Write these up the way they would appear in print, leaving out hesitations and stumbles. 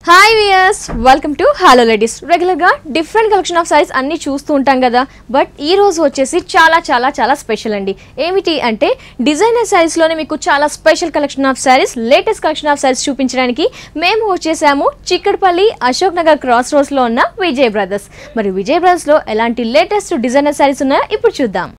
Hi viewers, welcome to Hello Ladies. Regular గా different collection of saris అన్ని చూస్తూ ఉంటాం కదా, బట్ ఈ రోజు వచ్చేసి చాలా స్పెషల్ అండి. ఏమిటి అంటే డిజైనర్ సారీస్ లోనే మీకు చాలా special collection of saris, latest collection of saris చూపించడానికి మేము వచ్చేసాము చిక్కడపల్లి అశోక్ నగర్ క్రాస్ రోడ్స్ లో ఉన్న విజయ్ బ్రదర్స్. మరి విజయ్ బ్రదర్స్ లో ఎలాంటి లేటెస్ట్ డిజైనర్ సారీస్ ఉన్నాయో ఇప్పుడు చూద్దాం.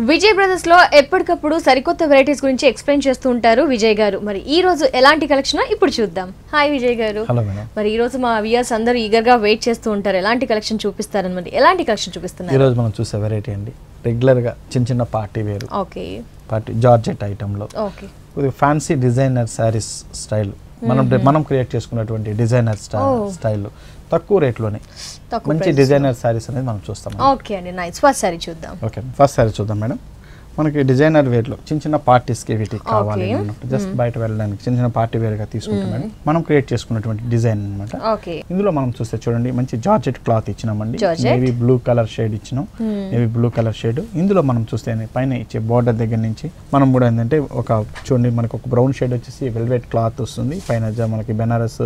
విజయ్ బ్రదర్స్ లో ఎప్పటికప్పుడు సరికొత్త వెరైటీస్ గురించి ఎక్స్ప్లెయిన్ చేస్తూ ఉంటారు విజయ్ గారు. మరి ఈ రోజు ఎలాంటి కలెక్షన్ ఇప్పుడు చూద్దాం. హాయ్ విజయ్ గారు. మరి ఈ రోజు మా వ్యూయర్స్ అందరూ ఈగర్ గా వెయిట్ చేస్తూ ఉంటారు, ఎలాంటి కలెక్షన్ చూపిస్తారని. మరి ఎలాంటి కలెక్షన్ చూపిస్తున్నారు? ఈ రోజు మనం చూసే వెరైటీ అండి రెగ్యులర్ గా చిన్న party wear, okay, party georgette item లో, okay, fancy designer sarees style మనం క్రియేట్ చేసుకున్నటువంటి డిజైనర్ స్టైల్ తక్కువ రేట్లోనే మంచి డిజైనర్ సారీస్ అనేది మనం చూస్తాం. ఓకే అండి, నైస్. ఫస్ట్ సారీ చూద్దాం. ఓకే, ఫస్ట్ సారీ చూద్దాం మేడం. మనకి డిజైనర్ వేర్ లో చిన్న పార్టీస్కి వీటికి కావాలి అన్నట్టు, జస్ట్ బయట వెళ్ళడానికి చిన్న పార్టీ వేర్ గా తీసుకుంటాం. మనం క్రియేట్ చేసుకున్నటువంటి డిజైన్ అనమాట. ఇందులో మనం చూస్తే చూడండి మంచి జార్జెట్ క్లాత్ ఇచ్చినామండి, నేవీ బ్లూ కలర్ షేడ్ ఇచ్చినాం, నేవీ బ్లూ కలర్ షేడ్. ఇందులో మనం చూస్తే పైన ఇచ్చే బార్డర్ దగ్గర నుంచి మనం కూడా ఏంటంటే ఒక చూడండి మనకు ఒక బ్రౌన్ షేడ్ వచ్చేసి వెల్వెట్ క్లాత్ వస్తుంది, పైన మనకి బెనారస్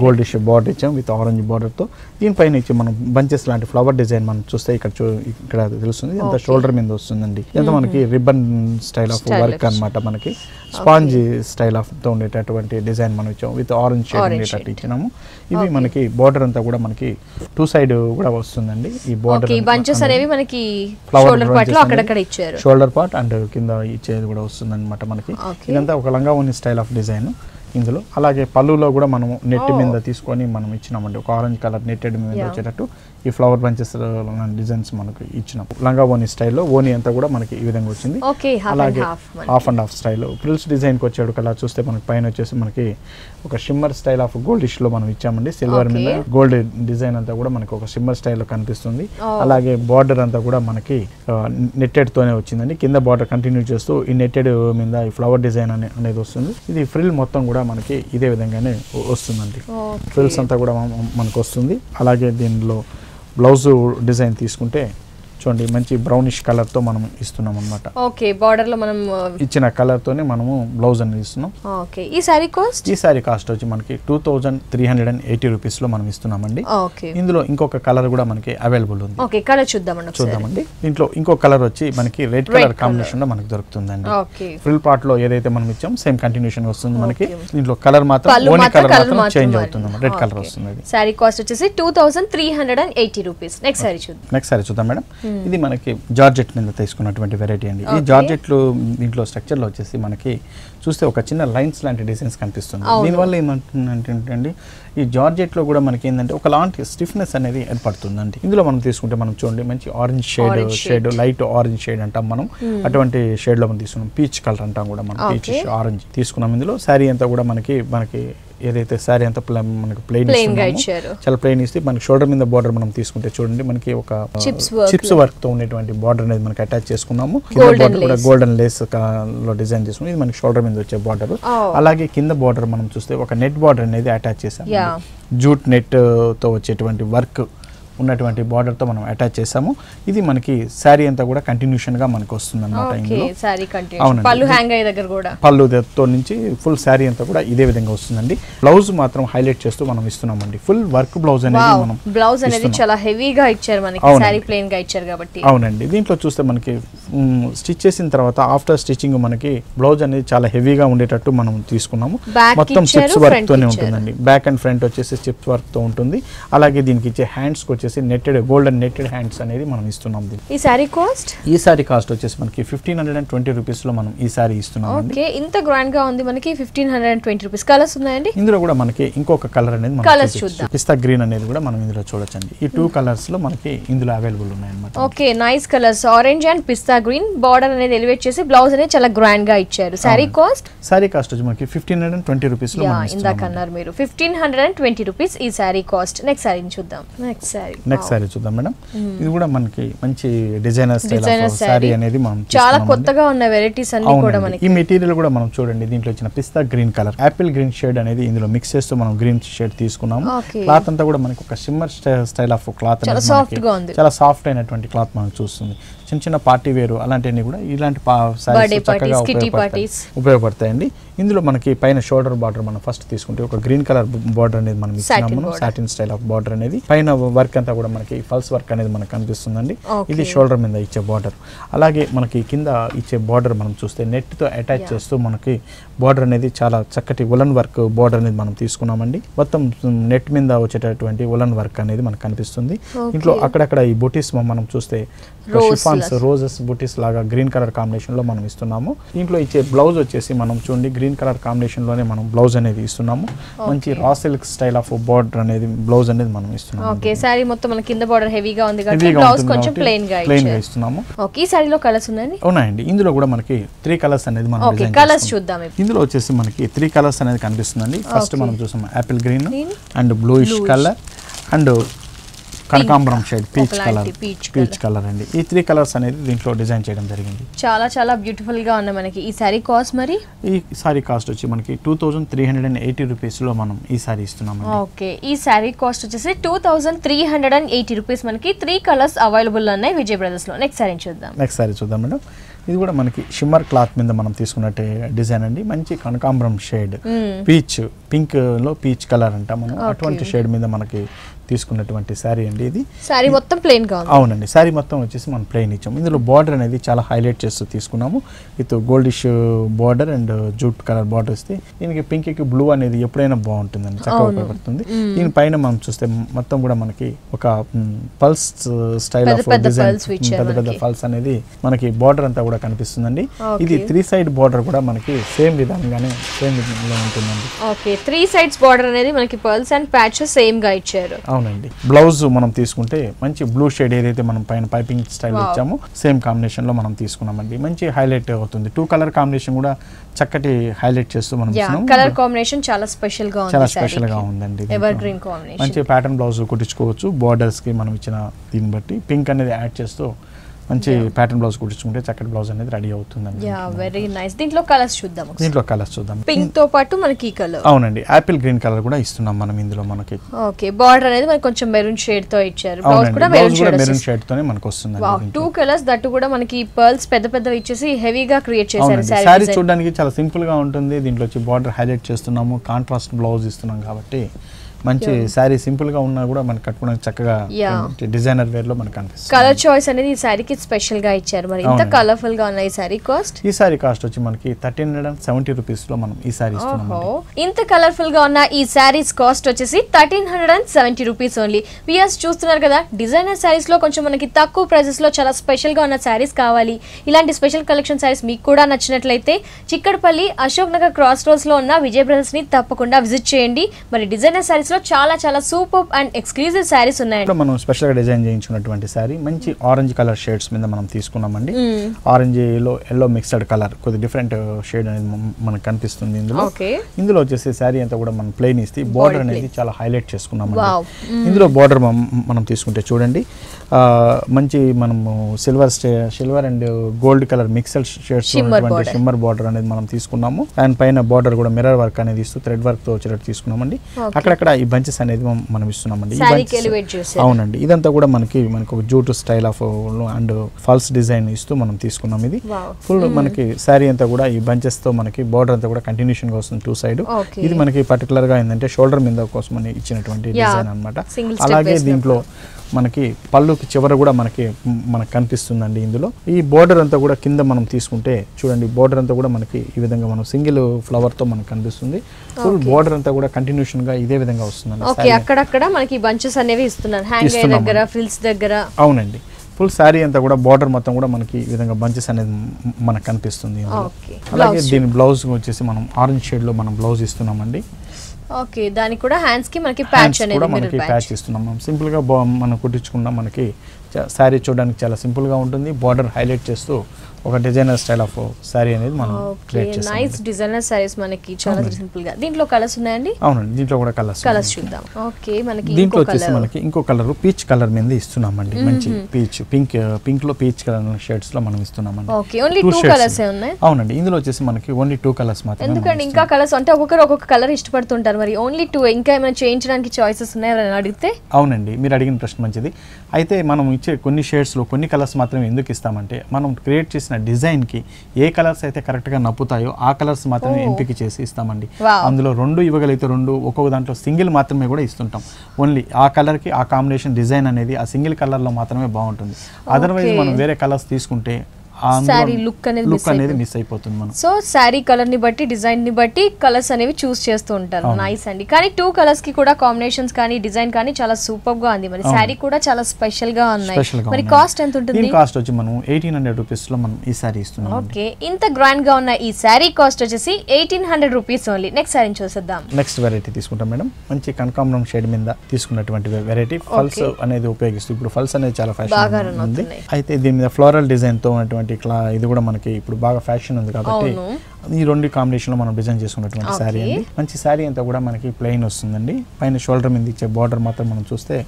గోల్డిష్ బార్డర్ ఇచ్చాం విత్ ఆరెంజ్ బార్డర్ తో. దీనిపైన ఇచ్చి మనం బంచెస్ లాంటి ఫ్లవర్ డిజైన్ మనం చూస్తే ఇక్కడ తెలుస్తుంది, ఎంత షోల్డర్ మీద వస్తుందండి, ఎంత మనకి రిబ్బన్ స్టైల్ ఆఫ్ వర్క్ అన్నమాట. మనకి స్పాంజ్ స్టైల్ ఆఫ్ తో ఉండేటటువంటి డిజైన్ మనం ఇచ్చాము, విత్ ఆరెంజ్ షేడ్ ఉండేటట్టు ఇచ్చినాము. ఇది మనకి బార్డర్ అంతా కూడా మనకి టూ సైడ్ కూడా వస్తుందండి. ఈ బార్డర్ షోల్డర్ పార్ట్ అండ్ కింద ఇచ్చేది కూడా వస్తుంది అనమాట. మనకి ఇదంతా ఒక లంగా ఓని స్టైల్ ఆఫ్ డిజైన్ ఇందులో. అలాగే పళ్ళులో కూడా మనం నెట్ మీద తీసుకొని మనం ఇచ్చినామండి, ఒక ఆరెంజ్ కలర్ నెట్టెడ్ మీద వచ్చేటట్టు ఈ ఫ్లవర్ బంచెస్ డిజైన్స్ మనకు ఇచ్చినాం. లంగా ఓని స్టైల్లో ఓని అంతా కూడా మనకి ఈ విధంగా వచ్చింది. అలాగే half and half style frills design కి వచ్చాడు కలర్ చూస్తే మనకి పైన వచ్చేసి మనకి ఒక షిమ్మర్ స్టైల్ ఆఫ్ గోల్డిష్ లో మనం ఇచ్చామండి, సిల్వర్ మీద గోల్డ్ డిజైన్ అంతా కూడా మనకి ఒక షిమ్మర్ స్టైల్లో కనిపిస్తుంది. అలాగే బార్డర్ అంతా కూడా మనకి నెట్టెడ్ తోనే వచ్చిందండి, కింద బార్డర్ కంటిన్యూ చేస్తూ ఈ నెట్టెడ్ మీద ఈ ఫ్లవర్ డిజైన్ అనేది వస్తుంది. ఇది ఫ్రిల్ మొత్తం కూడా మనకి ఇదే విధంగానే వస్తుందండి, ఫ్రిల్స్ అంతా కూడా మనకు వస్తుంది. అలాగే దీనిలో బ్లౌజ్ డిజైన్ తీసుకుంటే చూడండి మంచి బ్రౌనిష్ కలర్ తో మనం ఇస్తున్నాం అన్నమాట. ఓకే, బార్డర్ లో మనం ఇచ్చిన కలర్ తోనే మనము బ్లౌజ్ అనేది ఇస్తున్నాం. ఓకే, ఈ సారీ కాస్ట్ వచ్చి మనకి 2380 రూపీస్ లో మనం ఇస్తున్నామండి. ఇందులో ఇంకొక కలర్ కూడా మనకి అవైలబుల్ ఉంది. ఓకే, కలర్ చూద్దామండి. దీంట్లో ఇంకో కలర్ వచ్చి మనకి రెడ్ కలర్ కాంబినేషన్ లో మనకి దొరుకుతుందండి. ఫ్రిల్ పార్ట్ లో ఏదైతే మనం ఇచ్చాం సేమ్ కంటిన్యూషన్ వస్తుంది మనకి. దీంట్లో కలర్ మాత్రం ఓని కలర్ మాత్రం చేంజ్ అవుతుంది, రెడ్ కలర్ వస్తుంది. సారీ కాస్ట్ వచ్చేసి 2380 రూపీస్. నెక్స్ట్ సారీ చూద్దాం మేడం. ఇది మనకి జార్జెట్ మీద తీసుకున్నటువంటి వెరైటీ అండి. ఈ జార్జెట్లు దీంట్లో స్ట్రక్చర్ లో వచ్చేసి మనకి చూస్తే ఒక చిన్న లైన్స్ లాంటి డిజైన్స్ కనిపిస్తుంది. దీనివల్ల ఏమంటుందంటే ఈ జార్జెట్ లో కూడా మనకి ఏంటంటే ఒక లాంటి స్టిఫ్నెస్ అనేది ఏర్పడుతుందండి. ఇందులో మనం తీసుకుంటే మనం చూడండి మంచి orange shade light orange shade అంటాం మనం, అటువంటి షేడ్ లో మనం తీసుకున్నాం. పీచ్ కలర్ అంటాం కూడా మనం, పీచ్ ఆరెంజ్ తీసుకున్నాం. ఇందులో శారీ అంతా కూడా మనకి ఏదైతే శారీ అంతా మనకి ప్లెయిన్ చాలా ప్లెయిన్ ఇస్తే మనకి షోల్డర్ మీద బార్డర్ మనం తీసుకుంటే చూడండి మనకి ఒక చిప్స్ వర్క్ తో ఉండేటువంటి బార్డర్ అనేది మనకి అటాచ్ చేసుకున్నాము. కింద బార్డర్ కూడా గోల్డెన్ లేస్ లో డిజైన్ చేసుకున్నాం, ఇది మనకి షోల్డర్ మీద వచ్చే బార్డర్. అలాగే కింద బార్డర్ మనం చూస్తే ఒక నెట్ బార్డర్ అనేది అటాచ్ చేసాము, జూట్ నెట్ తో వచ్చేటువంటి వర్క్ ఉన్నటువంటి బార్డర్ తో మనం అటాచ్ చేసాము. ఇది మనకి శారీ అంతా కూడా కంటిన్యూషన్ గా మనకి వస్తుంది అనమాట. పళ్ళుతో నుంచి ఫుల్ శారీ అంతా కూడా ఇదే విధంగా వస్తుందండి. బ్లౌజ్ మాత్రం హైలైట్ చేస్తూ మనం ఇస్తున్నామండి, ఫుల్ వర్క్ బ్లౌజ్ అనేది మనం. బ్లౌజ్ అనేది చాలా హెవీగా ఇచ్చారు మనకి, శారీ ప్లెయిన్ గా ఇచ్చారు కాబట్టి. అవునండి, దీంట్లో చూస్తే మనకి స్టిచ్ చేసిన తర్వాత ఆఫ్టర్ స్టిచ్చింగ్ మనకి బ్లౌజ్ అనేది చాలా హెవీగా ఉండేటట్టు మనం తీసుకున్నాము. మొత్తం చిప్స్ వర్క్ తోనే ఉంటుందండి, బ్యాక్ అండ్ ఫ్రంట్ వచ్చేసి చిప్స్ వర్క్ తో ఉంటుంది. అలాగే దీనికి ఇచ్చే hands netted golden netted hands అనేది మనం ఇస్తున్నాం. ఈ సారీ కాస్ట్ వచ్చేసి మనకి 1520 రూపీస్ లో మనం ఈ సారీ ఇస్తున్నాం. ఓకే, ఇంత గ్రాండ్ గా ఉంది మనకి 1520 రూపీస్. కలర్స్ ఉన్నాయండి ఇందులో కూడా మనకి ఇంకొక కలర్ అనేది మనం పిస్తా గ్రీన్ అనేది కూడా మనం ఇందులో చూడొచ్చండి. ఈ 2 కలర్స్ లో మనకి ఇందులో అవైలబుల్ ఉన్నాయి అన్నమాట. Okay, nice colours, orange and pista green. Border అనేది ఎలివేట్ చేసి బ్లౌజ్ అనేది చాలా గ్రాండ్ గా ఇచ్చారు. సారీ కాస్ట్ వచ్చి మనకి 1520 రూపీస్ లో ఇందాక అన్నారు మీరు 1520 రూపీస్ ఈ సారీ కాస్ట్. నెక్స్ట్ సారీ చూద్దాం. నెక్స్ట్ సారీ నెక్స్ట్ సారీ చూద్దాం మేడం. ఇది కూడా మనకి మంచి డిజైనర్ స్టైల్ ఆఫ్ సారీ అనేది మనం చాలా కొత్తగా ఉన్న వెరైటీస్ అన్ని కూడా మనకి. ఈ మెటీరియల్ కూడా మనం చూడండి, దీంట్లో వచ్చిన pista green colour, apple green shade అనేది ఇందులో మిక్స్ చేస్తూ మనం గ్రీన్ షేడ్ తీసుకున్నాము. క్లాత్ అంతా కూడా మనకి ఒక షిమ్మర్ స్టైల్ ఆఫ్ క్లాత్, చాలా సాఫ్ట్ అయినటువంటి క్లాత్ మనం చూస్తుంది. చిన్న చిన్న పార్టీ వేరు అలాంటివన్నీ కూడా ఇలాంటి చక్కగా ఉపయోగపడతాయండి. ఇందులో మనకి పైన షోల్డర్ బార్డర్ మనం ఫస్ట్ తీసుకుంటే ఒక గ్రీన్ కలర్ బార్డర్ అనేది మనం ఇస్తున్నాము, సాటిన్ స్టైల్ ఆఫ్ బార్డర్ అనేది. పైన వర్క్ అంతా కూడా మనకి ఫల్స్ వర్క్ అనేది మనకు కనిపిస్తుందండి. ఇది షోల్డర్ మీద ఇచ్చే బార్డర్. అలాగే మనకి కింద ఇచ్చే బార్డర్ మనం చూస్తే నెట్ తో అటాచ్ చేస్తూ మనకి బార్డర్ అనేది చాలా చక్కటి ఉలన్ వర్క్ బార్డర్ అనేది మనం తీసుకున్నామండి. మొత్తం నెట్ మీద వచ్చేటటువంటి ఉలన్ వర్క్ అనేది మనకు కనిపిస్తుంది. ఇంట్లో అక్కడక్కడ ఈ బుటీస్ మనం చూస్తే రోజెస్ బుటీస్ లాగా గ్రీన్ కలర్ కాంబినేషన్ లో మనం ఇస్తున్నాము. దీంట్లో ఇచ్చే బ్లౌజ్ వచ్చేసి మనం చూడండి గ్రీన్ కలర్ కాంబినేషన్ లోనే మనం బ్లౌజ్ అనేది ఇస్తున్నాము. మంచి raw silk style of border అనేది బ్లౌజ్ అనేది మనం ఇస్తున్నాము. ఓకే, సారీ మొత్తం మన కింద బార్డర్ హెవీగా ఉంది కాబట్టి బ్లౌజ్ కొంచెం ప్లెయిన్ గా ఇస్తున్నాము. ఓకే, ఈ సారీలో కలర్స్ ఉన్నాయండి? ఉన్నాయండి. ఇందులో కూడా మనకి 3 కలర్స్ అనేది మనం డిజైన్ కలర్స్ చూద్దాం. ఇందులో వచ్చేసి మనకి 3 కలర్స్ అనేది కనిపిస్తుందండి. ఫస్ట్ మనం చూసాం Apple green and bluish colour and కనకాంబరం షేడ్ పీచ్ కలర్ అండి. ఈ 3 కలర్స్ అనేది దీంట్లో డిజైన్ చేయడం జరిగింది. చాలా చాలా బ్యూటిఫుల్ గా ఉన్నాయి. మనకి ఈ సారీ కాస్ట్ మరి? ఈ సారీ కాస్ట్ వచ్చి మనకి 2380 రూపీస్ లో మనం ఈ సారీ ఇస్తున్నాం. ఓకే, ఈ సారీ కాస్ట్ వచ్చేసి 2380 రూపీస్. మనకి 3 కలర్స్ అవైలబుల్ ఉన్నాయి విజయ్ బ్రదర్స్ లో. నెక్స్ట్ సారీ చూద్దాం మేడం. ఇది కూడా మనకి షిమ్మర్ క్లాత్ మీద మనం తీసుకున్నట్టే డిజైన్ అండి. మంచి కనకాంబరం షేడ్, పింక్ లో పీచ్ కలర్ అంట మనం అటువంటి షేడ్ మీద మనకి తీసుకున్నటువంటి శారీ అండి. ఇది శారీ మొత్తం ప్లెయిన్ గా ఉంది. అవునండి, శారీ మొత్తం వచ్చేసి మనం ప్లెయిన్ ఇచ్చాము. ఇందులో బార్డర్ అనేది చాలా హైలైట్ చేస్తూ తీసుకున్నాము. With goldish border and jute colour border ఇస్తే దీనికి పింక్ కి బ్లూ అనేది ఎప్పుడైనా బాగుంటుందండి, చక్కగా ఉపయోగపడుతుంది. దీనిపైన మనం చూస్తే మొత్తం కూడా మనకి ఒక పల్స్ స్టైల్ ఆఫ్ డిజైన్, పెద్ద పల్స్ అనేది మనకి బార్డర్ అంతా కూడా కనిపిస్తుందండి. ఇది 3 సైడ్ బార్డర్ కూడా మనకి సేమ్ విధంగానే ఉంటుందండి. ఓకే, 3 సైడ్స్ బార్డర్ అనేది మనకి పర్ల్స్ అండ్ ప్యాచెస్ సేమ్ గా ఇచ్చారు. అవునండి. బ్లౌజ్ మనం తీసుకుంటే మంచి బ్లూ షేడ్ ఏదైతే మనం పైన పైపింగ్ స్టైల్ ఇచ్చామో సేమ్ కాంబినేషన్ లో మనం తీసుకున్నామండి. మంచి హైలైట్ అవుతుంది. 2 కలర్ కాంబినేషన్ కూడా చక్కటి హైలైట్ చేస్తూ మనం కలర్ కాంబినేషన్ చాలా స్పెషల్ గా ఉంది. చాలా స్పెషల్ గా ఉందండి. ఎవర్ గ్రీన్ కాంబినేషన్, మంచి ప్యాటర్న్ బ్లౌజ్ కుట్టించుకోవచ్చు. బార్డర్స్ కి మనం ఇచ్చిన దీన్ని బట్టి పింక్ అనేది యాడ్ చేస్తూ మంచి ప్యాటర్న్ బ్లౌజ్ కుట్టించుకుంటే చక్కటి బ్లౌజ్ అనేది రెడీ అవుతుందండి. Very nice. దీంట్లో కలర్స్ చూద్దాం. పింక్ తో పాటు మనకి కలర్, అవునండి, యాపిల్ గ్రీన్ కలర్ కూడా ఇస్తున్నాం మనం ఇందులో. మనకి ఓకే, బార్డర్ అనేది మనకి కొంచెం మెరూన్ షేడ్ తో ఇచ్చారు. బ్లౌజ్ కూడా మెరూన్ షేడ్ తోనే మనకు వస్తుంది. 2 కలర్స్ దట్టు కూడా మనకి పర్ల్స్ పెద్ద ఇచ్చేసి హెవీగా క్రియేట్ చేశారు. సారీ చూడడానికి చాలా సింపుల్ గా ఉంటుంది. దీంట్లో వచ్చి బార్డర్ హైలైట్ చేస్తున్నాము, కాంట్రాస్ట్ బ్లౌజ్ ఇస్తున్నాం కాబట్టి మంచి సారీ సింపుల్ గా ఉన్నా కూడా మనకి కట్టుకోవడానికి చక్కగా డిజైనర్ వేర్ లో మనకు అనిపిస్తుంది. కలర్ చాయిస్ అనేది ఈ సారీకి స్పెషల్ గా ఇచ్చారు. మరి ఇంత కలర్ఫుల్ గా ఉన్న ఈ సారీ కాస్ట్? ఈ సారీ కాస్ట్ వచ్చి మనకి 1370 రూపీస్ లో మనం ఈ సారీ ఇస్తున్నాం. ఇంత కలర్ఫుల్ గా ఉన్న ఈ సారీస్ కాస్ట్ వచ్చేసి 1370 రూపీస్ ఓన్లీ. వియర్స్ చూస్తున్నారు కదా, డిజైనర్ సారీస్ లో కొంచెం మనకి తక్కువ ప్రైసెస్ లో చాలా స్పెషల్ గా ఉన్న సారీస్ కావాలి. ఇలాంటి స్పెషల్ కలెక్షన్ సారీస్ మీకు కూడా నచ్చినట్లయితే చిక్కడపల్లి అశోక్ నగర్ క్రాస్ రోడ్స్ లో ఉన్న విజయ్ బ్రదర్స్ ని తప్పకుండా విజిట్ చేయండి. మరి డిజైనర్ సారీస్ చాలా చాలా సూపర్ అండ్ ఎక్స్క్లూజివ్ సారీస్ ఉన్నాయి. మనం స్పెషల్ గా డిజైన్ చేయించుకున్నటువంటి సారీ మంచి ఆరెంజ్ కలర్ షేడ్స్ మీద మనం తీసుకున్నామండి. ఆరెంజ్ ఎల్లో మిక్స్డ్ కలర్, కొద్ది డిఫరెంట్ షేడ్ అనేది మనకు కనిపిస్తుంది ఇందులో వచ్చేసి సారీ అంతా కూడా మనం ప్లెయిన్ ఇస్తే బార్డర్ అనేది చాలా హైలైట్ చేసుకున్నాం. ఇందులో బార్డర్ మనం తీసుకుంటే చూడండి మంచి మనము silver and gold colour mixed shades shimmer border అనేది మనం తీసుకున్నాము. అండ్ పైన బార్డర్ కూడా మిర్రర్ వర్క్ అనేది ఇస్తూ థ్రెడ్ వర్క్ తో వచ్చేటట్టు తీసుకున్నామండి. అక్కడక్కడ ఈ బంచెస్ అనేది మనం ఇస్తున్నామండి. అవునండి, ఇదంతా కూడా మనకి ఒక jute style of and falls design ఇస్తూ మనం తీసుకున్నాం. ఇది ఫుల్ మనకి శారీ అంతా కూడా ఈ బంచెస్ తో మనకి బార్డర్ అంతా కూడా కంటిన్యూషన్ గా వస్తుంది 2 సైడ్. ఇది మనకి పర్టికులర్ గా ఏంటంటే షోల్డర్ మీద కోసం ఇచ్చినటువంటి డిజైన్ అన్నమాట. అలాగే దీంట్లో మనకి పళ్ళుకి చివర కూడా మనకు కనిపిస్తుందండి. ఇందులో ఈ బోర్డర్ అంతా కూడా కింద మనం తీసుకుంటే చూడండి, బోర్డర్ అంతా కూడా మనకి ఈ విధంగా మనం సింగిల్ ఫ్లవర్ తో మనకు కనిపిస్తుంది. ఫుల్ బోర్డర్ అంతా కూడా కంటిన్యూషన్ గా ఇదే విధంగా వస్తుందండి. ఓకే, అక్కడక్కడ మనకి బంచెస్ అనేవి ఇస్తున్నారు హ్యాంగ్ దగ్గర, ఫ్రిల్స్ దగ్గర. అవునండి, ఫుల్ శారీ అంతా కూడా బార్డర్ మొత్తం కూడా మనకి ఈ విధంగా బంచెస్ అనేది మనకు కనిపిస్తుంది. అలాగే దీని బ్లౌజ్ వచ్చేసి మనం ఆరెంజ్ షేడ్ లో మనం బ్లౌజ్ ఇస్తున్నామండి. ఓకే, దానికి కూడా హ్యాండ్స్ కి మనకి ప్యాచ్ అనేది మనకి ప్యాచ్ ఇస్తున్నాం. సింపుల్ గా మనం కుట్టించుకున్నా మనకి శారీ చూడడానికి చాలా సింపుల్ గా ఉంటుంది. బార్డర్ హైలైట్ చేస్తూ ఒక డిజైనర్ స్టైల్ ఆఫ్ శారీ అనేది మనం క్రియేట్ చేస్తాం. నైస్ డిజైనర్ సారీస్ మనకి చాలా సింపుల్ గా. దీంట్లో కలర్స్ ఉన్నాయండి? అవునండి, దీంట్లో కూడా కలర్స్ చూద్దాం. ఓకే, మనకి దీంట్లో వచ్చేసి మనకి ఇంకో కలర్ పీచ్ కలర్ మీద ఇస్తున్నామండి. మంచి పీచ్ పింక్ లో పీచ్ కలర్ షేడ్స్ లో మనం ఇస్తున్నామండి. ఓకే, ఓన్లీ 2 కలర్స్ ఉన్నాయి. అవునండి, ఇందులో వచ్చేసి మనకి ఓన్లీ 2 కలర్స్ మాత్రమే. ఎందుకంటే ఇంకా కలర్స్ అంటే ఒక్కొక్క కలర్ ఇష్టపడుతుంటారు, మరి ఓన్లీ 2 ఇంకా ఏమైనా చేయించడానికి చాయిసెస్ ఉన్నాయని అడిగితే? అవునండి, మీరు అడిగిన ప్రశ్న మంచిది. అయితే మనం ఇచ్చే కొన్ని షేడ్స్లో కొన్ని కలర్స్ మాత్రమే ఎందుకు ఇస్తామంటే, మనం క్రియేట్ చేసిన డిజైన్కి ఏ కలర్స్ అయితే కరెక్ట్గా నప్పుతాయో ఆ కలర్స్ మాత్రమే ఎంపిక చేసి ఇస్తామండి. అందులో 2 ఇవ్వగలిగితే 2, ఒక్కొక్క దాంట్లో సింగిల్ మాత్రమే కూడా ఇస్తుంటాం. ఓన్లీ ఆ కలర్కి ఆ కాంబినేషన్ డిజైన్ అనేది ఆ సింగిల్ కలర్లో మాత్రమే బాగుంటుంది. అదర్వైజ్ మనం వేరే కలర్స్ తీసుకుంటే సారీ లుక్ అనేది మిస్ అయిపోతుంది మనం. సో సారీ కలర్ ని బట్టి డిజైన్ ని బట్టి కలర్స్ అనేవి చూస్ చేస్తూ ఉంటారు. నైస్ అండి. కానీ 2 కలర్స్ కి కూడా కాంబినేషన్స్ కానీ డిజైన్ కానీ చాలా సూపర్ గా ఉంది. మరి సారీ కూడా చాలా స్పెషల్ గా ఉన్నాయి. మరి కాస్ట్ ఎంత ఉంటుంది? దీని కాస్ట్ వచ్చి మనం 1800 రూపీస్ లో మనం ఈ సారీ ఇస్తున్నాం. ఓకే, ఇంత గ్రాండ్ గా ఉన్న ఈ సారీ కాస్ట్ వచ్చేసి 1800 రూపీస్ ఓన్లీ. నెక్స్ట్ సారీ చూసేద్దాం. నెక్స్ట్ వెరైటీ తీసుకుంటాం మేడం. మంచి కనకాంబరం షేడ్ మీద తీసుకున్నటువంటి వెరైటీ. ఫల్స్ అనేది ఉపయోగిస్తూ ఇప్పుడు ఫల్స్ అనేది చాలా ఫ్యాషన్ ఉంది. అయితే దీని మీద ఫ్లోరల్ డిజైన్ తో ఉన్నటువంటి ఇది కూడా మనకి ఇప్పుడు బాగా ఫ్యాషన్ ఉంది కాబట్టి ఈ 2 కాంబినేషన్ లో మనం డిజైన్ చేసుకున్నటువంటి శారీ అండి. మంచి శారీ అంతా కూడా మనకి ప్లెయిన్ వస్తుందండి. పైన షోల్డర్ మీద ఇచ్చే బార్డర్ మాత్రం మనం చూస్తే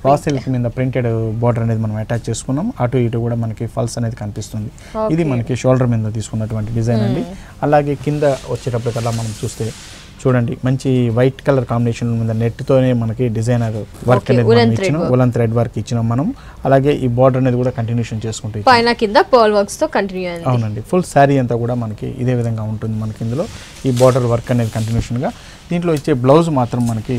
రా సిల్క్ మీద ప్రింటెడ్ బార్డర్ అనేది మనం అటాచ్ చేసుకున్నాం. అటు ఇటు కూడా మనకి ఫల్స్ అనేది కనిపిస్తుంది. ఇది మనకి షోల్డర్ మీద తీసుకున్నటువంటి డిజైన్ అండి. అలాగే కింద వచ్చేటప్పటికల్లా మనం చూస్తే చూడండి, మంచి వైట్ కలర్ కాంబినేషన్ మీద నెట్ తోనే మనకి డిజైనర్ వర్క్ అనేది మనం ఇచ్చినాం. ఉలన్ థ్రెడ్ వర్క్ ఇచ్చినాం మనం. అలాగే ఈ బార్డర్ అనేది కూడా కంటిన్యూషన్ చేసుకుంటాం. పైన కింద పర్ల్ వర్క్స్ తో కంటిన్యూ అయ్యింది. అవునండి, ఫుల్ శారీ అంతా కూడా మనకి ఇదే విధంగా ఉంటుంది. మనకి ఇందులో ఈ బార్డర్ వర్క్ అనేది కంటిన్యూషన్ గా. దీంట్లో ఇచ్చే బ్లౌజ్ మాత్రం మనకి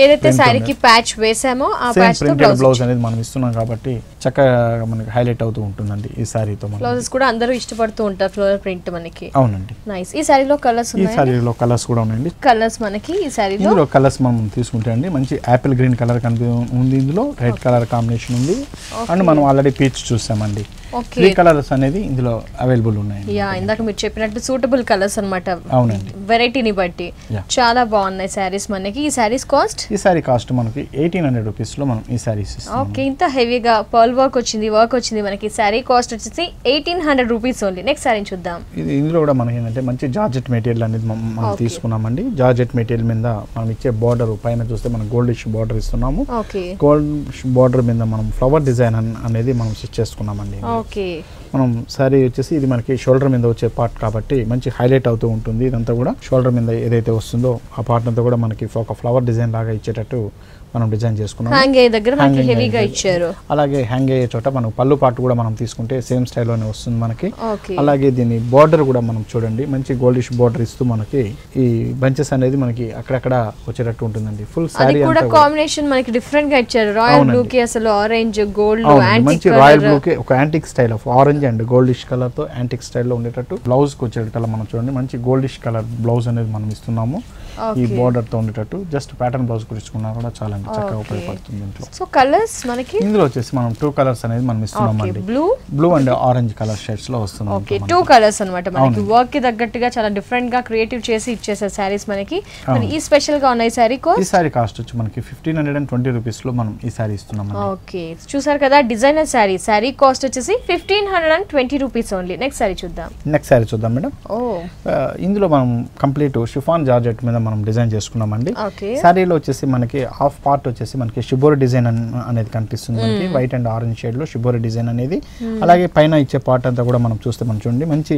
ఏదైతే శారీకి ప్యాచ్ వేసామో ఆ ప్యాచ్ తో బ్లౌజ్ అనేది మనం ఇస్తున్నాం కాబట్టి చక్కగా మనకి హైలైట్ అవుతూ ఉంటుందండి ఈ శారీతో. బ్లౌజెస్ కూడా అందరూ ఇష్టపడుతూ ఉంటారు ఫ్లోరల్ ప్రింట్ మనకి. అవునండి, నైస్. ఈ శారీలో కలర్స్ ఉన్నాయి. ఈ శారీలో కలర్స్ కూడా ఉన్నాయండి. కలర్స్ మనకి ఈ శారీలో ఇందులో కలర్స్ మనం తీసుకుంటే అండి మంచి యాపిల్ గ్రీన్ కలర్ ఉంది, ఇందులో రెడ్ కలర్ కాంబినేషన్ ఉంది, అండ్ మనం ఆల్రెడీ పీచ్ చూసామండి. 3 కలర్స్ అనేది ఇందులో అవైలబుల్ ఉన్నాయి. ఇందాక మీరు చెప్పినట్టు సూటబుల్ కలర్స్ అన్నమాట. అవునండి, వెరైటీని బట్టి చాలా బాగున్నాయి శారీస్ మనకి. ఈ శారీస్ కాస్ట్? ఈ శారీ కాస్ట్ మనకి 1800 రూపీస్ లో మనం ఈ శారీస్ ఇస్తాం. ఓకే, ఇంత హెవీగా పర్ల్ వర్క్ వచ్చింది మనకి. శారీ కాస్ట్ వచ్చేసి 1800 రూపీస్ ఓన్లీ. నెక్స్ట్ శారీ చూద్దాం. ఇది ఇందులో కూడా మనకి ఏంటంటే మంచి జార్జెట్ మెటీరియల్ అనేది మనం తీసుకున్నామండి. జార్జెట్ మెటీరియల్ మీద మనం ఇచ్చే బార్డర్ పైన చూస్తే మనం గోల్డిష్ బార్డర్ ఇస్తున్నాము. గోల్డ్ బార్డర్ మీద మనం ఫ్లవర్ డిజైన్ అనేది మనం స్టిచ్ చేసుకున్నామండి. ఓకే, మనం సారీ వచ్చేసి ఇది మనకి షోల్డర్ మీద వచ్చే పార్ట్ కాబట్టి మంచి హైలైట్ అవుతూ ఉంటుంది. ఇదంతా కూడా షోల్డర్ మీద ఏదైతే వస్తుందో ఆ పార్ట్ అంతా కూడా మనకి ఒక ఫ్లవర్ డిజైన్ లాగా ఇచ్చేటట్టు మనం డిజైన్ చేసుకున్నాం. హ్యాంగ్ అయ్యే దగ్గర మనకి హెవీగా ఇచ్చారు. అలాగే హ్యాంగ్ అయ్యే చోట మనం పళ్ళు పార్ట్ కూడా మనం తీసుకుంటే సేమ్ స్టైల్లోనే వస్తుంది మనకి. అలాగే దీని బార్డర్ కూడా మనం చూడండి మంచి గోల్డిష్ బార్డర్ ఇస్తూ మనకి ఈ బంచెస్ అనేది మనకి అక్కడక్కడ వచ్చేటట్టు ఉంటుందండి. ఫుల్ సారీ కూడా కాంబినేషన్ మనకి డిఫరెంట్ గా ఇచ్చారు. రాయల్ బ్లూ కి అసలు ఆరెంజ్ గోల్డ్ మంచి రాయల్ బ్లూ కి ఒక antique style of orange and goldish colour తో యాంటిక్ స్టైల్లో ఉండేటట్టు బ్లౌజ్ కి వచ్చేటట్టు మనం చూడండి మంచి గోల్డిష్ కలర్ బ్లౌజ్ అనేది మనం ఇస్తున్నాము. ఈ బార్డర్ తో ఉండేటట్టు జస్ట్ ప్యాటర్న్ బ్లౌజ్ కుట్టించుకున్నా కూడా చాలా చక్కగా ఉపయోగపడుతుంది ఇంట్లో. సో కలర్స్ మనకి ఇందులో వచ్చేసి మనం 2 కలర్స్ అనేది మనం ఇస్తున్నామండి. Blue and orange colour shades లో వస్తున్నాం. ఓకే, 2 కలర్స్ అన్నమాట. మనకి వర్క్ కి తగ్గట్టుగా చాలా డిఫరెంట్ గా క్రియేటివ్ చేసి ఇచ్చేసారు సారీస్ మనకి. మరి ఈ స్పెషల్ గా ఉన్న ఈ సారీ కాస్ట్? ఈ సారీ కాస్ట్ వచ్చి మనకి 1520 రూపీస్ లో మనం ఈ సారీ ఇస్తున్నాం. ఓకే, చూసారు కదా డిజైనర్ సారీ కాస్ట్ వచ్చేసి 1520 రూపీస్ ఓన్లీ. నెక్స్ట్ సారీ చూద్దాం మేడం. ఇందులో మనం కంప్లీట్ షిఫాన్ జార్జెట్ మీద మనం డిజైన్ చేసుకున్నామండి. సారీలో వచ్చేసి మనకి హాఫ్ పార్ట్ వచ్చేసి మనకి షిబోరి డిజైన్ అనేది కనిపిస్తుంది మనకి. వైట్ అండ్ ఆరెంజ్ షేడ్ లో షిబోరి డిజైన్ అనేది. అలాగే పైన ఇచ్చే పార్ట్ అంతా కూడా మనం చూస్తే మనం చూడండి మంచి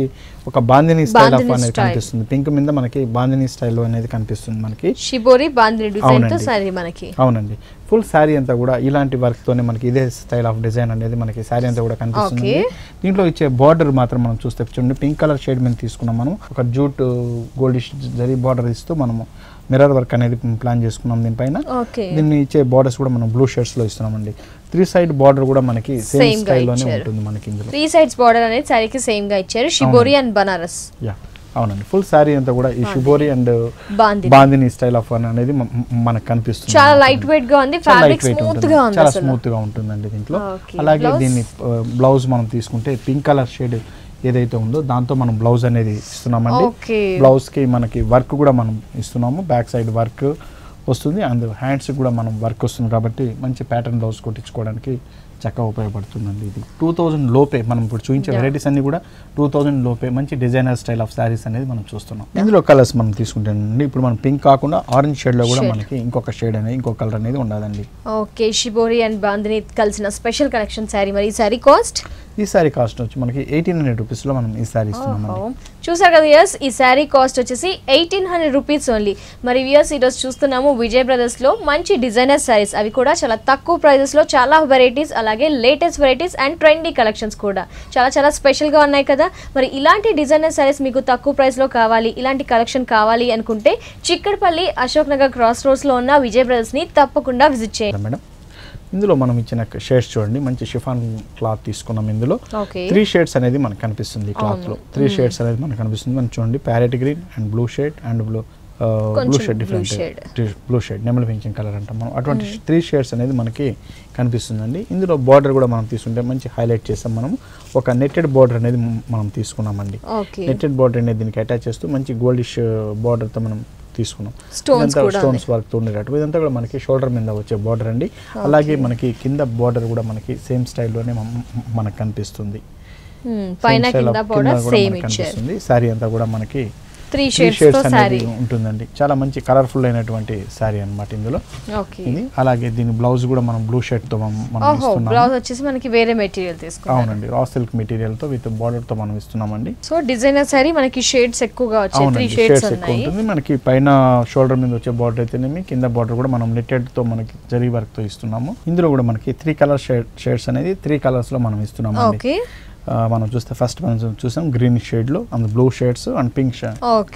ఒక బాందిని స్టైల్ ఆఫ్ అనేది కనిపిస్తుంది. పింక్ మీద మనకి బాందిని స్టైల్ అనేది కనిపిస్తుంది మనకి. షిబోరి బాందిని డిజైన్ తో సారీ మనకి. అవునండి, ఫుల్ శారీ అంతా కూడా ఇలాంటి వర్క్ తోనే మనకి ఇదే స్టైల్ ఆఫ్ డిజైన్ అనేది మనకి శారీ అంతా కూడా కనిపిస్తుంది. దీంట్లో ఇచ్చే బార్డర్ మాత్రం మనం చూస్తే చూడండి పింక్ కలర్ షేడ్ మీద తీసుకున్నాం మనం. ఒక జూట్ గోల్డిష్ జరీ బార్డర్ ఇస్తూ మనము మిర్రర్ వర్క్ అనేది ప్లాన్ చేసుకున్నాం దీనిపైన. దీన్ని ఇచ్చే బార్డర్స్ కూడా మనం బ్లూ షేడ్స్ లో ఇస్తున్నామండి. 3 సైడ్ బార్డర్ కూడా మనకి సేమ్ స్టైల్ లోనే ఉంటుంది మనకి. ఇందులో 3 సైడ్స్ బార్డర్ అనేది సారీకి సేమ్ గా ఇచ్చారు. Shibori and Banaras. అవునండి, ఫుల్ శారీ అంతా కూడా ఈ shibori and bandhani style of అనేది మనకు కనిపిస్తుంది. చాలా లైట్ వెయిట్ గా ఉంది, ఫ్యాబ్రిక్ స్మూత్ గా ఉంది, చాలా స్మూత్ గా ఉంటుందండి దీంట్లో. అలాగే దీన్ని బ్లౌజ్ మనం తీసుకుంటే పింక్ కలర్ షేడ్ ఏదైతే ఉందో దాంతో మనం బ్లౌజ్ అనేది ఇస్తున్నామండి. బ్లౌజ్ కి మనకి వర్క్ కూడా మనం ఇస్తున్నాము. బ్యాక్ సైడ్ వర్క్ వస్తుంది అండ్ హ్యాండ్స్ కూడా మనం వర్క్ వస్తుంది కాబట్టి మంచి ప్యాటర్న్ బ్లౌజ్ కుట్టించుకోవడానికి చక్కగా ఉపయోగపడుతుందండి. ఇది 2000 లోపే మనం ఇప్పుడు చూపించే వెరైటీస్ అన్ని కూడా 2000 లోపే మంచి డిజైనర్ స్టైల్ ఆఫ్ శారీస్ అనేది మనం చూస్తున్నాం. ఇందులో కలర్స్ మనం తీసుకుంటామండి. ఇప్పుడు మనం పింక్ కాకుండా ఆరెంజ్ షేడ్ లో కూడా మనకి ఇంకొక షేడ్ అనేది ఇంకొక కలర్ అనేది ఉండదండి. ఓకే, షిబోరి అండ్ బాందిని కలిసిన స్పెషల్ కలెక్షన్ శారీ. మరి ఈ శారీ కాస్ట్? ఈ శారీ కాస్ట్ వచ్చి మనకి 1800 రూపీస్లో మనం ఈ శారీ ఇస్తున్నాం. చూసారు కదా వ్యూయర్స్, ఈ శారీ కాస్ట్ వచ్చేసి 1800 రూపీస్ ఓన్లీ. మరి వ్యూయర్స్ ఈరోజు చూస్తున్నాము విజయ్ బ్రదర్స్లో మంచి డిజైనర్ శారీస్, అవి కూడా చాలా తక్కువ ప్రైజెస్లో చాలా వెరైటీస్, అలాగే latest varieties and trendy collections కూడా చాలా చాలా స్పెషల్గా ఉన్నాయి కదా. మరి ఇలాంటి డిజైనర్ శారీస్ మీకు తక్కువ ప్రైస్లో కావాలి, ఇలాంటి కలెక్షన్ కావాలి అనుకుంటే చిక్కడపల్లి అశోక్ నగర్ క్రాస్ రోడ్స్లో ఉన్న విజయ్ బ్రదర్స్ని తప్పకుండా విజిట్ చేయండి మేడం. ఇందులో మనం ఇచ్చిన షేడ్స్ చూడండి, మంచి షిఫాన్ క్లాత్ తీసుకున్నాం. ఇందులో 3 షేడ్స్ అనేది మనకు కనిపిస్తుంది. క్లాత్ లో 3 షేడ్స్ అనేది మనకు కనిపిస్తుంది. మనం చూడండి, parrot green and blue shade and blue shade, different blue shade, నెమలి పింఛన్ కలర్ అంటాం మనం. అటువంటి 3 షేడ్స్ అనేది మనకి కనిపిస్తుందండి. ఇందులో బార్డర్ కూడా మనం తీసుకుంటే మంచి హైలైట్ చేస్తాం. మనం ఒక నెట్టెడ్ బార్డర్ అనేది మనం తీసుకున్నామండి. నెట్టెడ్ బార్డర్ అనేది దీనికి అటాచ్ చేస్తూ మంచి గోల్డిష్ బార్డర్తో మనం తీసుకున్నాం. స్టోన్స్ వర్క్ తో ఉండేటట్టు ఇదంతా కూడా మనకి షోల్డర్ మీద వచ్చే బార్డర్ అండి. అలాగే మనకి కింద బార్డర్ కూడా మనకి సేమ్ స్టైల్లోనే మనకు కనిపిస్తుంది. శారీ అంతా కూడా మనకి 3 షేడ్స్ అనేది ఉంటుందండి. చాలా మంచి కలర్ఫుల్ అయినటువంటి శారీ అన్నమాట ఇందులో. ఇది అలాగే దీని బ్లౌజ్ కూడా మనం బ్లూ షేడ్ తో మనం ఇస్తున్నాం. బ్లౌజ్ వచ్చేసి మనకి వేరే మెటీరియల్ తీసుకున్నాం. అవునండి, రా సిల్క్ మెటీరియల్ తో విత్ బార్డర్ తో మనం ఇస్తున్నామండి. సో డిజైనర్ శారీ మనకి షేడ్స్ ఎక్కువగా వచ్చాయి. 3 షేడ్స్ ఎక్కువ ఉంటుంది. మనకి పైన షోల్డర్ మీద వచ్చే బార్డర్ అయితేనేమి, కింద బార్డర్ కూడా మనం నెట్టెడ్ తో మనకి జరీ వర్క్ తో ఇస్తున్నాము. ఇందులో కూడా మనకి 3 కలర్ షేడ్స్ అనేది 3 కలర్స్ లో మనం ఇస్తున్నాము. ఓకే, మనం చూస్తే ఫస్ట్ మనం చూసాం గ్రీన్ షేడ్ లో and blue shades and pink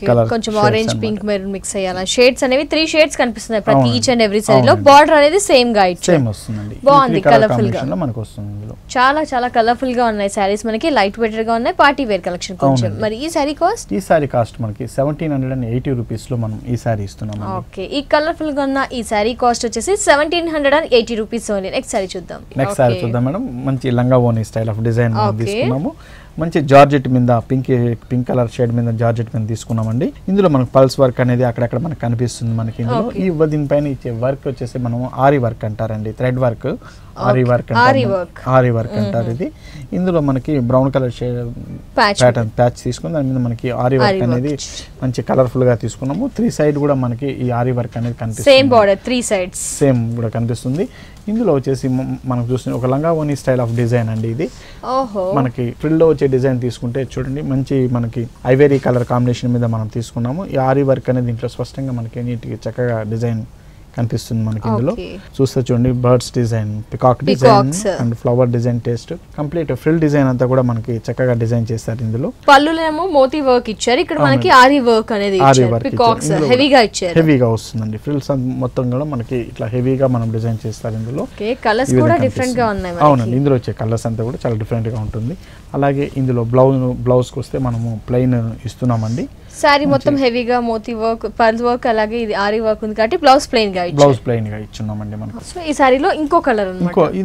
colour, కొంచెం ఆరెంజ్ పింక్ మెరూన్ మిక్స్ అయ్యాల షేడ్స్ అనేవి 3 షేడ్స్ కనిపిస్తున్నాయి ప్రతి ఈచ్ అండ్ ఎవ్రీ సారీలో. బార్డర్ అనేది సేమ్ గా ఇచ్చారు, సేమ్ వస్తుందండి. బాగుంది, కలర్ఫుల్ గా మనకు వస్తుంది. ఇందులో చాలా చాలా కలర్ఫుల్ గా ఉన్నాయి సారీస్, మనకి లైట్ వెయిట్ గా ఉన్నాయి, పార్టీ వేర్ కలెక్షన్ కొంచెం. మరి ఈ సారీ కాస్ట్? ఈ సారీ కాస్ట్ మనకి 1780 రూపీస్ లో మనం ఈ సారీ ఇస్తున్నాం. ఓకే, ఈ కలర్ఫుల్ గా ఉన్న ఈ సారీ కాస్ట్ వచ్చేసి 1780 రూపీస్ ఓన్లీ. నెక్స్ట్ సారీ చూద్దాం. నెక్స్ట్ సారీ చూద్దాం మేడం. మంచి లంగా ఓని స్టైల్ ఆఫ్ డిజైన్ తీసుకున్నాము. మంచి జార్జెట్ మీద పింక్ కలర్ షేడ్ మీద జార్జెట్ మీద తీసుకున్నామండి. ఇందులో మనకు పల్స్ వర్క్ అనేది అక్కడక్కడ మనకు కనిపిస్తుంది. మనకి ఇందులో ఈ దీనిపైన ఇచ్చే వర్క్ వచ్చేసి మనం ఆరి వర్క్ అంటారండి, థ్రెడ్ వర్క్, ఆరి వర్క్ అంటారు ఇది. ఇందులో మనకి బ్రౌన్ కలర్ ప్యాటర్న్ ప్యాచ్ తీసుకుని దాని మీద మనకి ఆరి వర్క్ అనేది మంచి కలర్ఫుల్ గా తీసుకున్నాము. 3 సైడ్ కూడా మనకి ఈ ఆరి వర్క్ అనేది కనిపిస్తుంది. సేమ్ బార్డర్ 3 సైడ్స్ సేమ్ కూడా కనిపిస్తుంది. ఇందులో వచ్చేసి మనకు చూస్తే ఒక లంగా ఓని స్టైల్ ఆఫ్ డిజైన్ అండి ఇది. మనకి ఫ్రిల్ లో వచ్చే డిజైన్ తీసుకుంటే చూడండి, మంచి మనకి ఐవరీ కలర్ కాంబినేషన్ మీద మనం తీసుకున్నాము. ఈ ఆరి వర్క్ అనేది దీంట్లో స్పష్టంగా మనకి నీట్గా చక్కగా డిజైన్ కనిపిస్తుంది. మనకి ఇందులో చూస్తే చూడండి, birds design, peacock design and flower design taste complete frill design అంతా కూడా మనకి చక్కగా డిజైన్ చేస్తారు. ఇందులో పళ్ళులేమో మోతీ వర్క్ ఇచ్చారు, ఇక్కడ మనకి ఆరి వర్క్ అనేది ఇచ్చారు, పికాక్స్ హెవీగా ఇచ్చారు. హెవీగా వస్తుందండి, ఫ్రిల్స్ మొత్తం కూడా మనకి ఇట్లా హెవీగా మనం డిజైన్ చేస్తారు. ఇందులో కలర్స్ కూడా డిఫరెంట్ గా ఉన్నాయి. అవునండి, ఇందులో వచ్చే కలర్స్ అంతా కూడా చాలా డిఫరెంట్ గా ఉంటుంది. అలాగే ఇందులో బ్లౌజ్ కి వస్తే మనము ప్లెయిన్ ఇస్తున్నామండి. సారీ మొత్తం హెవీగా మోతీ వర్క్, పర్ల్ వర్క్, అలాగే ఇది ఆరి వర్క్ ఉంది కాబట్టి బ్లౌజ్ ప్లెయిన్ గా ఇచ్చున్నామండి మనకు. సో ఈ సారీలో ఇంకో కలర్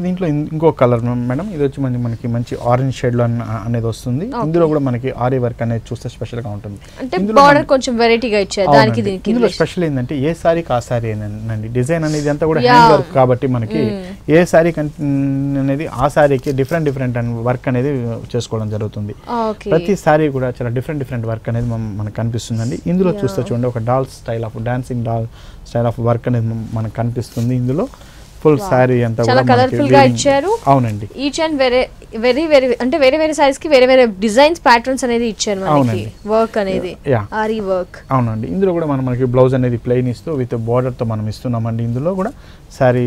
దీంట్లో ఇంకో కలర్ మేడం. ఇది వచ్చి మనకి మంచి ఆరెంజ్ షేడ్ లో అనేది వస్తుంది. ఇందులో కూడా మనకి ఆరి వర్క్ అనేది చూస్తే స్పెషల్ గా ఉంటుంది. అంటే బార్డర్ కొంచెం వెరైటీగా ఇచ్చారు దానికి దీనికి. ఇందులో స్పెషల్ ఏంటంటే ఏ సారీకి ఆ సారీ అండి, డిజైన్ అనేది అంతా కూడా హ్యాండ్ వర్క్ కాబట్టి మనకి ఏ సారీ అనేది ఆ సారీకి డిఫరెంట్ వర్క్ అనేది చేసుకోవడం జరుగుతుంది. ప్రతి సారీ కూడా చాలా డిఫరెంట్ వర్క్ అనేది మనకు కనిపిస్తుందండి. ఇందులో చూస్తే చూడండి, ఒక doll style of dancing doll style of work అనేది మనకు కనిపిస్తుంది. ఇందులో ఫుల్ సారీ అంతా చాలా కలర్ఫుల్ గా ఇచ్చారు. అవునండి, ఈచ్ అండ్ వేరే అంటే వేరే సారీస్ కి వేరే డిజైన్స్ ప్యాటర్న్స్ అనేది ఇచ్చారు మనకి, వర్క్ అనేది ఆరి వర్క్. అవునండి, ఇందులో కూడా మనకి బ్లౌజ్ అనేది ప్లెయిన్ ఇస్తూ విత్ బార్డర్ తో మనం ఇస్తున్నామండి. ఇందులో కూడా సారీ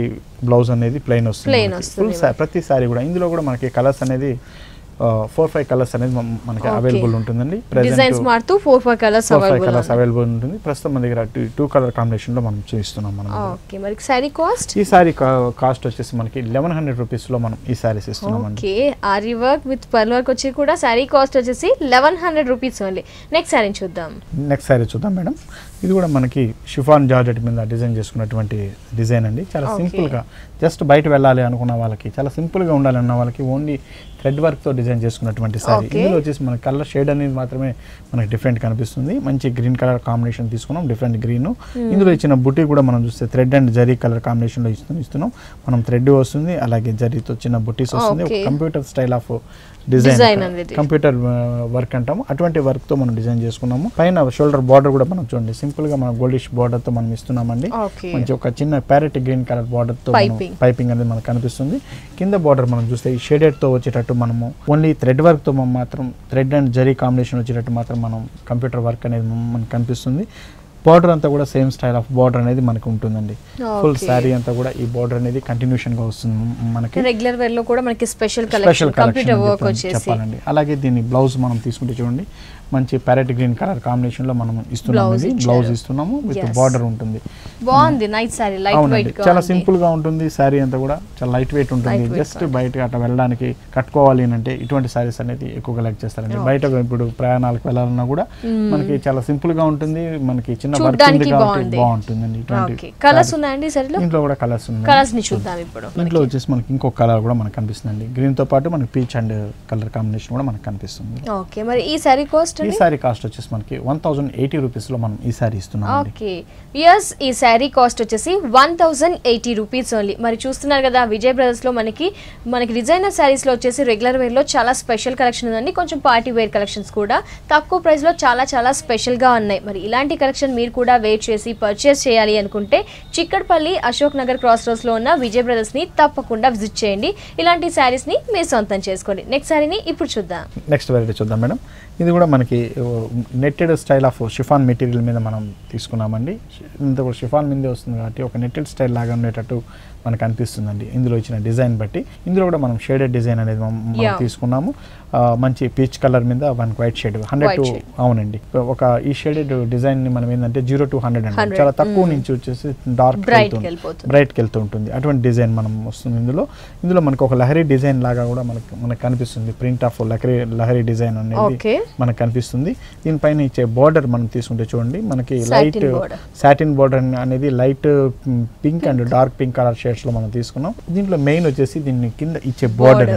బ్లౌజ్ అనేది ప్లెయిన్ వస్తుంది. ప్రతి సారీ కూడా ఇందులో కూడా మనకి కలర్స్ అనేది 4-5 కలర్స్ అనేది మనకి అవైలబుల్ ఉంటుందండి. డిజైన్స్ మారుతూ 4-5 కలర్స్ అవైలబుల్ ఉంటుంది. ప్రస్తుతం మన దగ్గర 2 కలర్ కాంబినేషన్ లో మనం చూస్తున్నాం. మనం ఓకే, మరి సారీ కాస్ట్? ఈ సారీ కాస్ట్ వచ్చేసి మనకి 1100 రూపీస్ లో మనం ఈ సారీస్ ఇస్తున్నాం. Okay, aari work with pearl work వచ్చి కూడా సారీ కాస్ట్ వచ్చేసి 1100 రూపీస్ ఓన్లీ. నెక్స్ట్ సారీ చూద్దాం మేడం. ఇది కూడా మనకి షిఫాన్ జార్జెట్ మీద డిజైన్ చేసుకున్నటువంటి డిజైన్ అండి. చాలా సింపుల్ గా, జస్ట్ బయట వెళ్ళాలి అనుకున్న వాళ్ళకి, చాలా సింపుల్ గా ఉండాలన్న వాళ్ళకి ఓన్లీ థ్రెడ్ వర్క్ తో డిజైన్ డిజైన్ చేసుకున్నటువంటి సారీ. ఇందులో వచ్చేసి మన కలర్ షేడ్ అనేది మాత్రమే మనకి డిఫరెంట్ కనిపిస్తుంది. మంచి గ్రీన్ కలర్ కాంబినేషన్ తీసుకున్నాం, డిఫరెంట్ గ్రీన్. ఇందులో ఇచ్చిన బుట్టి కూడా మనం చూస్తే థ్రెడ్ అండ్ జరీ కలర్ కాంబినేషన్లో ఇస్తున్నాం. మనం థ్రెడ్ వస్తుంది, అలాగే జరీతో చిన్న బుట్టీస్ వస్తుంది. ఒక computer style of design, computer work అంటాము, అటువంటి వర్క్ తో మనం డిజైన్ చేసుకున్నాము. పైన షోల్డర్ బార్డర్ కూడా మనం చూడండి సింపుల్ గా మనం గోల్డిష్ బార్డర్ తో మనం ఇస్తున్నామండి. మంచి ఒక చిన్న ప్యారెట్ గ్రీన్ కలర్ బార్డర్ తో పైపింగ్ అనేది మనకు కనిపిస్తుంది. కింద బార్డర్ మనం చూస్తే ఈ షేడెడ్ తో వచ్చేటట్టు మనము ఓన్లీ థ్రెడ్ వర్క్ తో మాత్రం థ్రెడ్ అండ్ జరీ కాంబినేషన్ వచ్చేటట్టు మాత్రం మనం కంప్యూటర్ వర్క్ అనేది మనకు కనిపిస్తుంది. బార్డర్ అంతా కూడా సేమ్ స్టైల్ ఆఫ్ బార్డర్ అనేది మనకు ఉంటుందండి. ఫుల్ శారీ అంతా కూడా ఈ బార్డర్ అనేది కంటిన్యూషన్ గా వస్తుంది మనకి. రెగ్యులర్ వేర్ లో కూడా మనకి స్పెషల్ కలెక్షన్ కంప్యూటర్ వర్క్ వచ్చేసి చెప్పాలండి. అలాగే దీని బ్లౌజ్ మనం తీసుకుంటే చూడండి మంచి ప్యారెట్ గ్రీన్ కలర్ కాంబినేషన్ లో మనం ఇస్తున్నాము. బ్లౌజ్ ఇస్తున్నాము విత్ బార్డర్ ఉంటుంది. బాగుంది, నైట్ సారీ, లైట్ వెయిట్ గా చాలా సింపుల్ గా ఉంటుంది. సారీ అంతా కూడా చాలా లైట్ వెయిట్ ఉంటుంది. జస్ట్ బయట అట్లా వెళ్ళడానికి కట్టుకోవాలి అంటే ఇటువంటి సారీస్ అనేది ఎక్కువగా లైక్ చేస్తారండి. బయట ఇప్పుడు ప్రయాణాలకు వెళ్ళాలన్నా కూడా మనకి చాలా సింపుల్ గా ఉంటుంది. మనకి చిన్న వర్క్ ఉంది కాబట్టి బాగుంటుందండి. ఇటువంటి కలర్స్ ఉన్నాయండి సారీలో. ఇంట్లో కూడా కలర్స్ ఉన్నాయి. కలర్స్ ని చూద్దాం ఇప్పుడు. ఇంట్లో వచ్చేసి మనకి ఇంకొక కలర్ కూడా మనకు కనిపిస్తుందండి. గ్రీన్ తో పాటు మనకి పీచ్ అండ్ కలర్ కాంబినేషన్ కూడా మనకు కనిపిస్తుంది. ఓకే, మరి ఈ సారీ కాస్ట్? ఈ సారీ కాస్ట్ వచ్చేసి మనకి 1080 రూపీస్ లో మనం ఈ సారీ ఇస్తున్నాం. ఓకే యస్, ఈ సారీ కాస్ట్ వచ్చేసి 1080 రూపీస్ ఓన్లీ. మరి చూస్తున్నారు కదా విజయ్ బ్రదర్స్ లో మనకి డిజైనర్ సారీస్ లో వచ్చేసి రెగ్యులర్ వేర్ లో చాలా స్పెషల్ కలెక్షన్ ఉందండి. కొంచెం పార్టీ వేర్ కలెక్షన్స్ కూడా తక్కువ ప్రైస్ లో చాలా స్పెషల్ గా ఉన్నాయి. మరి ఇలాంటి కలెక్షన్ మీరు కూడా వెయిట్ చేసి పర్చేస్ చేయాలి అనుకుంటే చిక్కడపల్లి అశోక్ నగర్ క్రాస్ రోడ్స్ లో ఉన్న విజయ్ బ్రదర్స్ ని తప్పకుండా విజిట్ చేయండి. ఇలాంటి సారీస్ ని మీరు సొంతం చేసుకోండి. నెక్స్ట్ సారీని ఇప్పుడు చూద్దాం. నెక్స్ట్ వెరైటీ చూద్దాం మేడం. ఇది కూడా మనకి netted style of chiffon material మీద మనం తీసుకున్నామండి. ఇంత కూడా షిఫాన్ మీదే వస్తుంది కాబట్టి ఒక నెట్టెడ్ స్టైల్ లాగా ఉండేటట్టు మనకు అనిపిస్తుందండి ఇందులో ఇచ్చిన డిజైన్ బట్టి. ఇందులో కూడా మనం షేడెడ్ డిజైన్ అనేది మనం తీసుకున్నాము. మంచి పీచ్ కలర్ మీద వన్ వైట్ షేడ్ 100 అవునండి. ఒక ఈ షేడెడ్ డిజైన్ ని మనం ఏంటంటే 0 to 100 అండి, చాలా తక్కువ నుంచి వచ్చేసి డార్క్ బ్రైట్కి వెళ్తూ ఉంటుంది. అటువంటి డిజైన్ మనం వస్తుంది ఇందులో మనకు ఒక లహరీ డిజైన్ లాగా కూడా మనకు కనిపిస్తుంది. ప్రింట్ ఆఫ్ లహరీ డిజైన్ అనేది మనకు కనిపిస్తుంది. దీనిపైన ఇచ్చే బార్డర్ మనం తీసుకుంటే చూడండి మనకి లైట్ సాటిన్ బార్డర్ అనేది light pink and dark pink colour shades లో మనం తీసుకున్నాం. దీంట్లో మెయిన్ వచ్చేసి దీన్ని కింద ఇచ్చే బార్డర్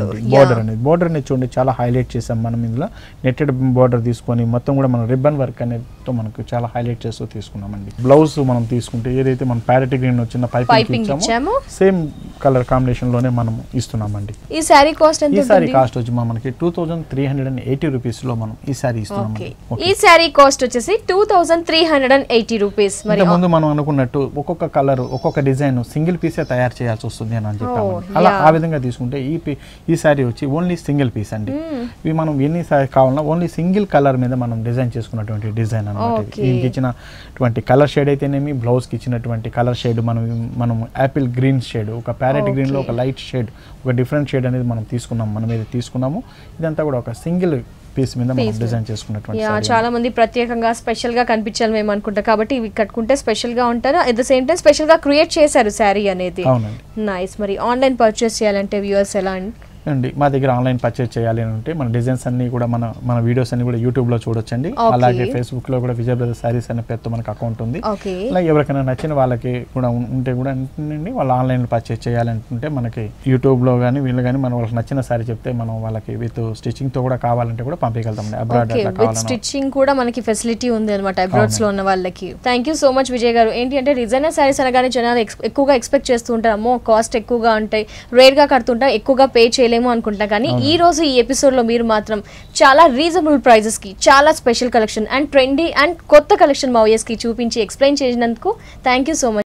అనేది చూడండి చాలా హైలైట్ చేసాం మనం. ఇందులో నెట్టెడ్ బార్డర్ తీసుకొని మొత్తం కూడా మనం రిబ్బన్ వర్క్ అనేది మనకు చాలా హైలైట్ చేస్తూ తీసుకున్నామండి. బ్లౌజ్ మనం తీసుకుంటే ఏదైతే మనం ప్యారెట్ గ్రీన్ వచ్చిన పైపింగ్ ఇచ్చామో సేమ్ కలర్ కాంబినేషన్ లోనే మనం ఇస్తున్నామండి. ఈ సారీ కాస్ట్ ఎంత? ఈ సారీ కాస్ట్ వచ్చి మనకి 2380 రూపీస్ లో మనం ఈ సారీ ఇస్తున్నాం. ఈ సారీ కాస్ట్ వచ్చేసి 2380 రూపీస్. మరి ముందు మనం అనుకున్నట్టు ఒక్కొక్క కలర్ ఒక్కొక్క డిజైన్ సింగిల్ పీసే తయారు చేయాల్సి వస్తుంది అని చెప్పాము. అలా ఆ విధంగా తీసుకుంటే ఈ సారీ వచ్చి ఓన్లీ సింగిల్ పీస్ అండి. ఇవి మనం ఎన్ని సారీ కావాలన్నా ఓన్లీ సింగిల్ కలర్ మీద మనం డిజైన్ చేసుకున్నటువంటి డిజైన్ అన్నమాట. దీనికి ఇచ్చినటువంటి కలర్ షేడ్ అయితేనేమి, బ్లౌజ్ కి ఇచ్చినటువంటి కలర్ షేడ్ మనం యాపిల్ గ్రీన్ షేడ్, ఒక ప్యారెట్ గ్రీన్ లో ఒక లైట్ షేడ్, ఒక డిఫరెంట్ షేడ్ అనేది మనం తీసుకున్నాము. ఇదంతా కూడా ఒక సింగిల్ పీస్ మీద మనం డిజైన్ చేసుకున్నటువంటి. చాలా మంది ప్రత్యేకంగా స్పెషల్ గా కనిపించాలి మేము అనుకుంటా కాబట్టి ఇవి కట్టుకుంటే స్పెషల్ గా ఉంటారు. At the same time special గా క్రియేట్ చేశారు శారీ అనేది. నైస్. మరి ఆన్లైన్ పర్చేస్ చేయాలంటే వ్యూవర్స్ ఎలా అండి? మా దగ్గర ఆన్లైన్ పర్చేస్ చేయాలి అని ఉంటే మన డిజైన్స్ అన్ని కూడా మన వీడియోస్ అన్ని కూడా యూట్యూబ్ లో చూడొచ్చండి. అలాగే ఫేస్బుక్ లో కూడా విజయ్ బ్రదర్స్ సారీస్ అనే పేరుతో మనకు అకౌంట్ ఉంది. అలాగే ఎవరికైనా నచ్చిన వాళ్ళకి కూడా ఉంటే కూడా వాళ్ళు ఆన్లైన్ లో పర్చేస్ చేయాలనుకుంటే మనకి యూట్యూబ్ లో కానీ వీళ్ళు కానీ మన వాళ్ళకి నచ్చిన సారీ చెప్తే మనం వాళ్ళకి విత్ స్టిచ్చింగ్ తో కూడా కావాలంటే కూడా పంపించగలుగుతాం. అబ్రాడ్ స్టిచ్చింగ్ కూడా మనకి ఫెసిలిటీ ఉంది అనమాట అబ్రాడ్స్ లో ఉన్న వాళ్ళకి. Thank you so much Vijay గారు. ఏంటి అంటే డిజైనర్ సారీస్ అనగానే జనాలు ఎక్కువగా ఎక్స్పెక్ట్ చేస్తూ ఉంటారు, అమ్మో కాస్ట్ ఎక్కువగా ఉంటాయి, రేర్ గా కడుతుంటాం, ఎక్కువగా పే చేయలేము అనుకుంటా. కానీ ఈ రోజు ఈ ఎపిసోడ్ లో మీరు మాత్రం చాలా రీజనబుల్ ప్రైజెస్ కి చాలా special collection and trendy and కొత్త కలెక్షన్ మా వ్యూయర్స్ కి చూపించి ఎక్స్ప్లెయిన్ చేసినందుకు థ్యాంక్ యూ సో మచ్.